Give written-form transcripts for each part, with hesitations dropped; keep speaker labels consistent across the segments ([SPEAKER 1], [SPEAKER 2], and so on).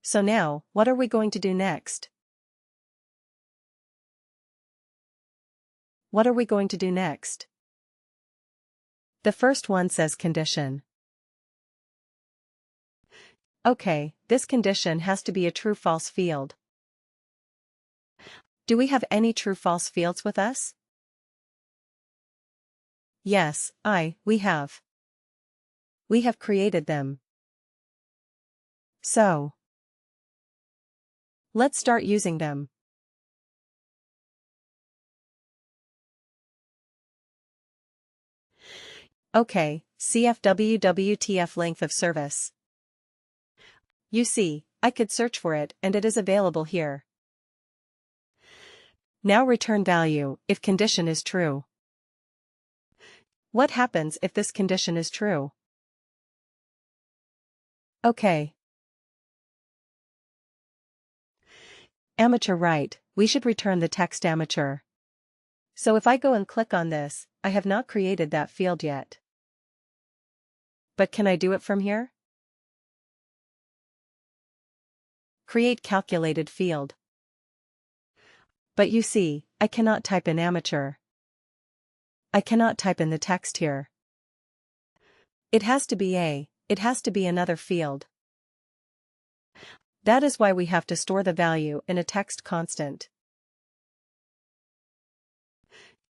[SPEAKER 1] So now, what are we going to do next? What are we going to do next? The first one says condition. Okay, this condition has to be a true-false field. Do we have any true-false fields with us? Yes, we have. We have created them. So, let's start using them. Okay, CFWWTF length of service. You see, I could search for it and it is available here. Now return value if condition is true. What happens if this condition is true? Okay. Amateur right, we should return the text amateur. So if I go and click on this, I have not created that field yet. But can I do it from here? Create calculated field. But you see, I cannot type in amateur. I cannot type in the text here. It has to be another field. That is why we have to store the value in a text constant.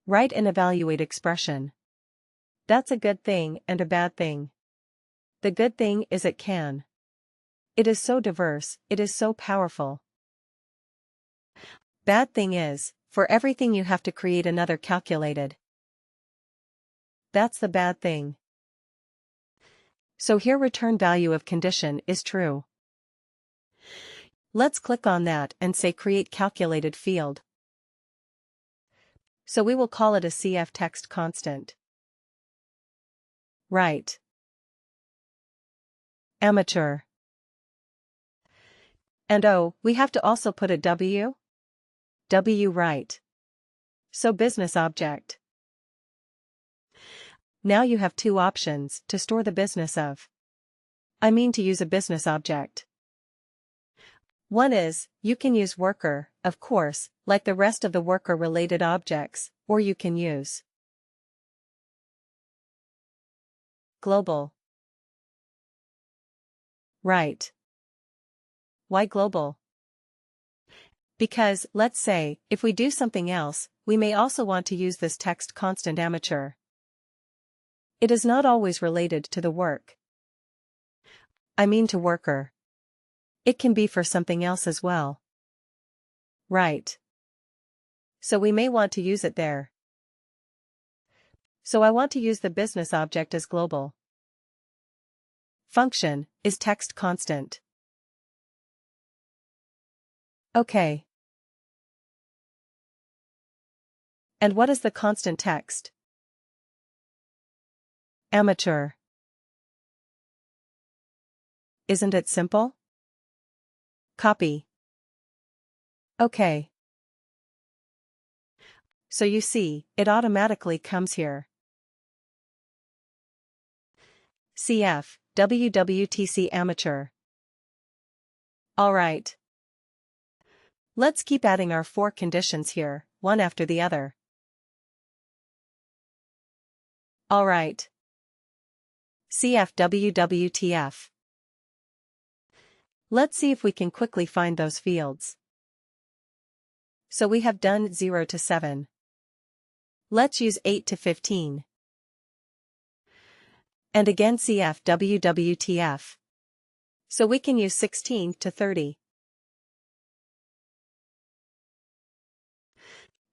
[SPEAKER 1] Write and evaluate expression. That's a good thing and a bad thing. The good thing is it can. It is so diverse, it is so powerful. Bad thing is, for everything you have to create another calculated. That's the bad thing. So here return value of condition is true. Let's click on that and say create calculated field. So we will call it a CF text constant. Right. Amateur. And we have to also put a W? W right. So business object. Now you have two options to store the business of. To use a business object. One is, you can use worker, of course, like the rest of the worker-related objects, or you can use global. Right. Why global? Because, let's say, if we do something else, we may also want to use this text constant amateur. It is not always related to the work. To worker. It can be for something else as well. Right. So we may want to use it there. So I want to use the business object as global. Function is text constant. Okay. And what is the constant text? Amateur. Isn't it simple? Copy. Okay. So you see, it automatically comes here. CF, WWTC amateur. Alright. Let's keep adding our 4 conditions here, one after the other. Alright. CF WWTF. Let's see if we can quickly find those fields. So we have done 0 to 7. Let's use 8 to 15. And again CF WWTF. So we can use 16 to 30.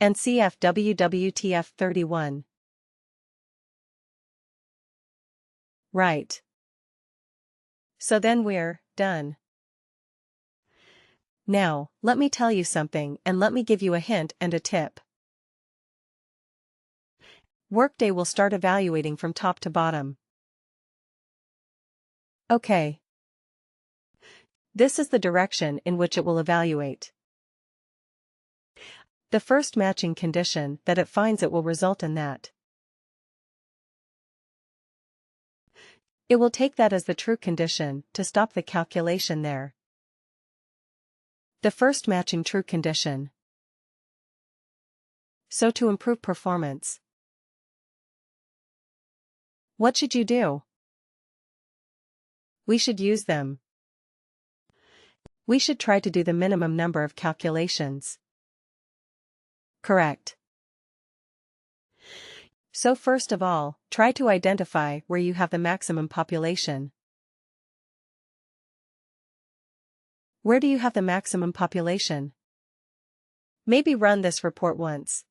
[SPEAKER 1] And CF WWTF 31. Right. So then we're done. Now, let me tell you something and let me give you a hint and a tip. WorkDay will start evaluating from top to bottom. Okay. This is the direction in which it will evaluate. The first matching condition that it finds it will result in that. It will take that as the true condition to stop the calculation there. The first matching true condition. So to improve performance, what should you do? We should use them. We should try to do the minimum number of calculations. Correct. So first of all, try to identify where you have the maximum population. Where do you have the maximum population? Maybe run this report once.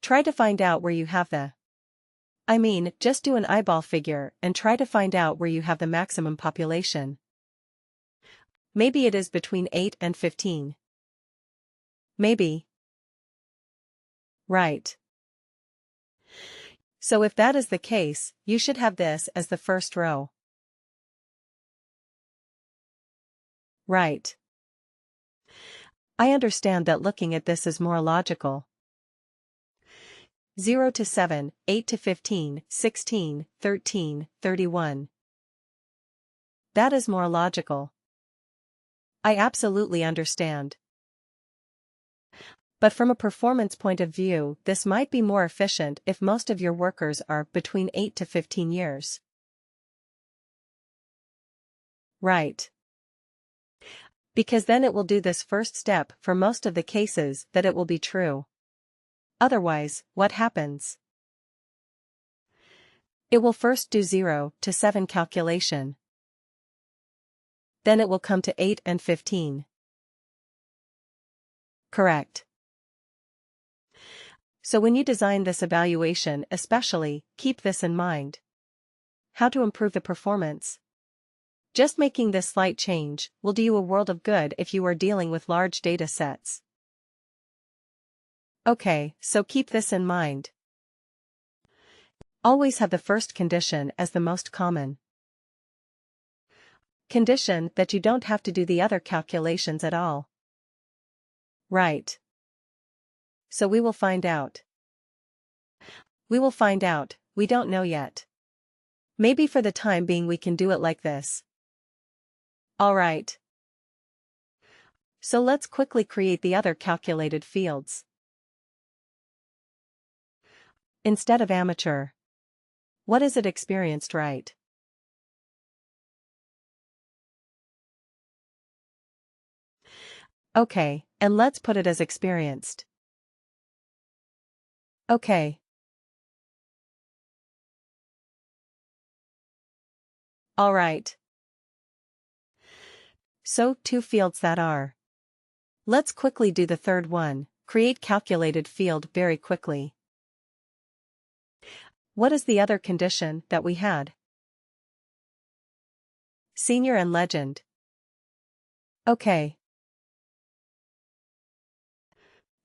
[SPEAKER 1] Try to find out where you have just do an eyeball figure and try to find out where you have the maximum population. Maybe it is between 8 and 15. Maybe. Right. So if that is the case, you should have this as the first row. Right. I understand that looking at this is more logical. 0 to 7, 8 to 15, 16, 13, 31. That is more logical. I absolutely understand. But from a performance point of view, this might be more efficient if most of your workers are between 8 to 15 years. Right. Because then it will do this first step for most of the cases that it will be true. Otherwise, what happens? It will first do 0 to 7 calculation. Then it will come to 8 and 15. Correct. So when you design this evaluation especially, keep this in mind. How to improve the performance? Just making this slight change will do you a world of good if you are dealing with large data sets. Okay, so keep this in mind. Always have the first condition as the most common condition that you don't have to do the other calculations at all. Right. So we will find out. We will find out, we don't know yet. Maybe for the time being we can do it like this. Alright. So let's quickly create the other calculated fields. Instead of amateur. What is it experienced, right? Okay, and let's put it as experienced. Okay. Alright. So, 2 fields that are. Let's quickly do the third one, create calculated field very quickly. What is the other condition that we had? Senior and legend. Okay.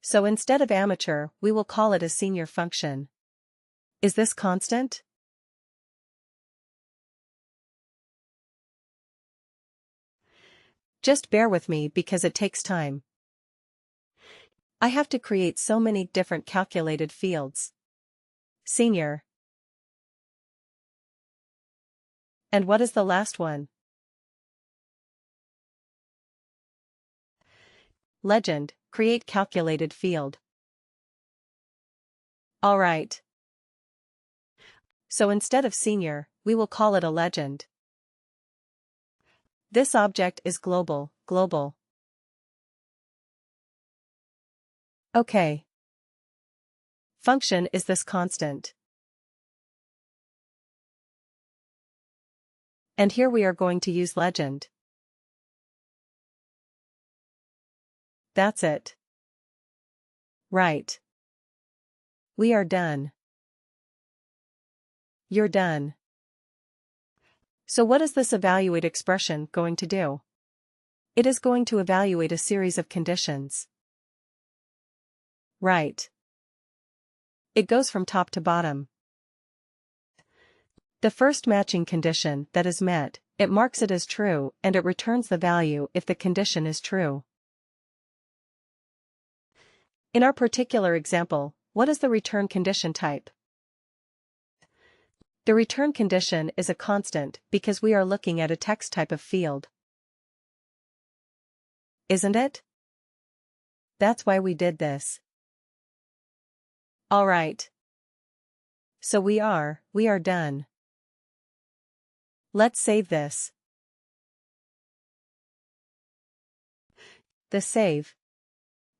[SPEAKER 1] So instead of amateur, we will call it a senior function. Is this constant? Just bear with me because it takes time. I have to create so many different calculated fields. Senior. And what is the last one? Legend, create calculated field. Alright. So instead of senior, we will call it a legend. This object is global, global. Okay. Function is this constant. And here we are going to use legend. That's it. Right. We are done. You're done. So what is this evaluate expression going to do? It is going to evaluate a series of conditions. Right. It goes from top to bottom. The first matching condition that is met, it marks it as true and it returns the value if the condition is true. In our particular example, what is the return condition type? The return condition is a constant because we are looking at a text type of field. Isn't it? That's why we did this. Alright. So we are done. Let's save this. The save.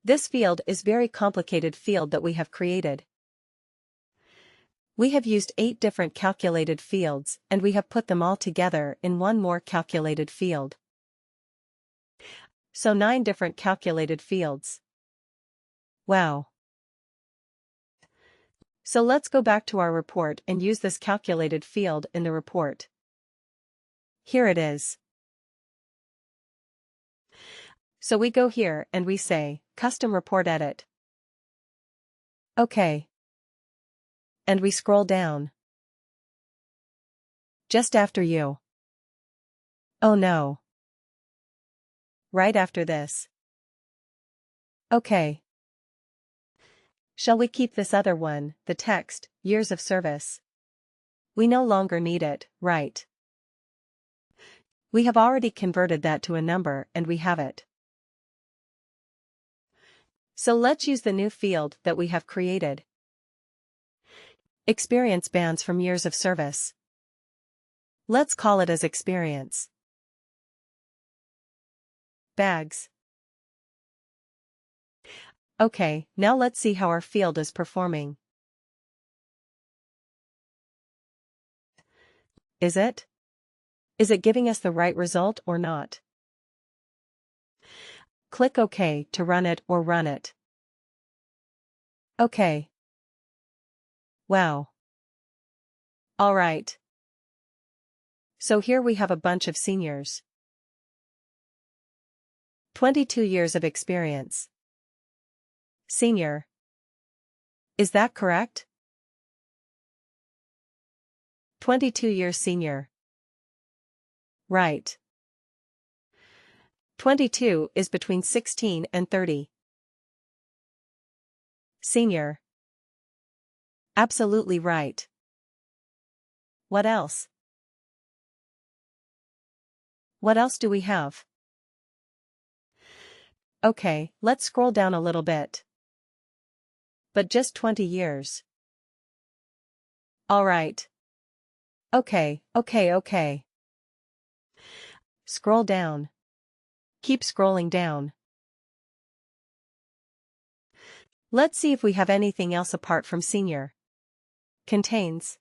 [SPEAKER 1] This field is very complicated field that we have created. We have used 8 different calculated fields and we have put them all together in one more calculated field. So 9 different calculated fields. Wow. So let's go back to our report and use this calculated field in the report. Here it is. So we go here and we say, Custom Report Edit. OK. And we scroll down. Just after you. Oh no. Right after this. OK. Shall we keep this other one, the text, years of service? We no longer need it, right? We have already converted that to a number and we have it. So let's use the new field that we have created. Experience bands from years of service. Let's call it as experience. Bags. Okay, now let's see how our field is performing. Is it? Is it giving us the right result or not? Click OK to run it or run it. OK. Wow. Alright. So here we have a bunch of seniors. 22 years of experience. Senior. Is that correct? 22 years senior. Right. 22 is between 16 and 30. Senior. Absolutely right. What else? What else do we have? Okay, let's scroll down a little bit. But just 20 years. Alright. Okay. Scroll down. Keep scrolling down. Let's see if we have anything else apart from senior. Contains.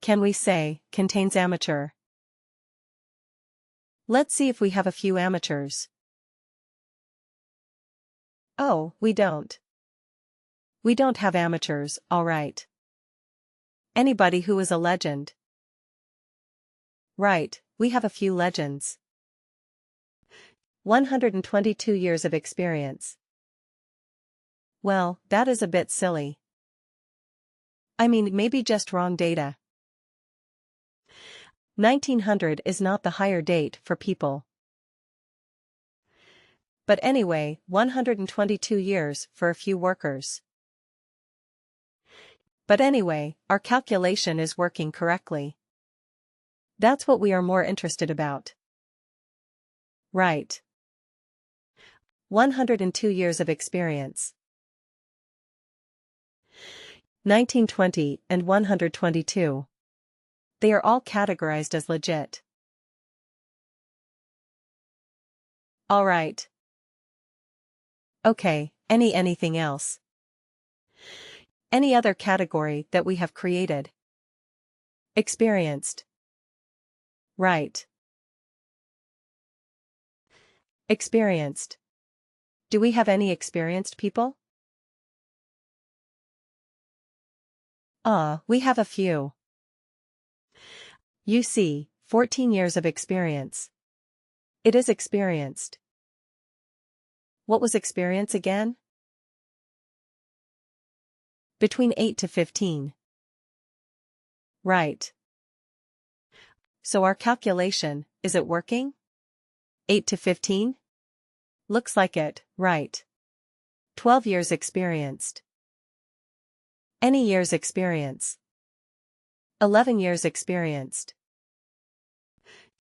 [SPEAKER 1] Can we say, contains amateur? Let's see if we have a few amateurs. Oh, we don't. We don't have amateurs, alright. Anybody who is a legend. Right, we have a few legends. 122 years of experience. Well, that is a bit silly. I mean, maybe just wrong data. 1900 is not the hire date for people. But anyway, 122 years for a few workers. But anyway, our calculation is working correctly. That's what we are more interested about. Right. 102 years of experience. 1920 and 122. They are all categorized as legit. Alright. Okay, anything else? Any other category that we have created? Experienced. Right. Experienced. Do we have any experienced people? We have a few. You see, 14 years of experience. It is experienced. What was experience again? Between 8 to 15. Right. So our calculation, is it working? 8 to 15? Looks like it, right. 12 years experienced. Any years experience. 11 years experienced.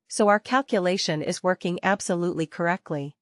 [SPEAKER 1] So our calculation is working absolutely correctly.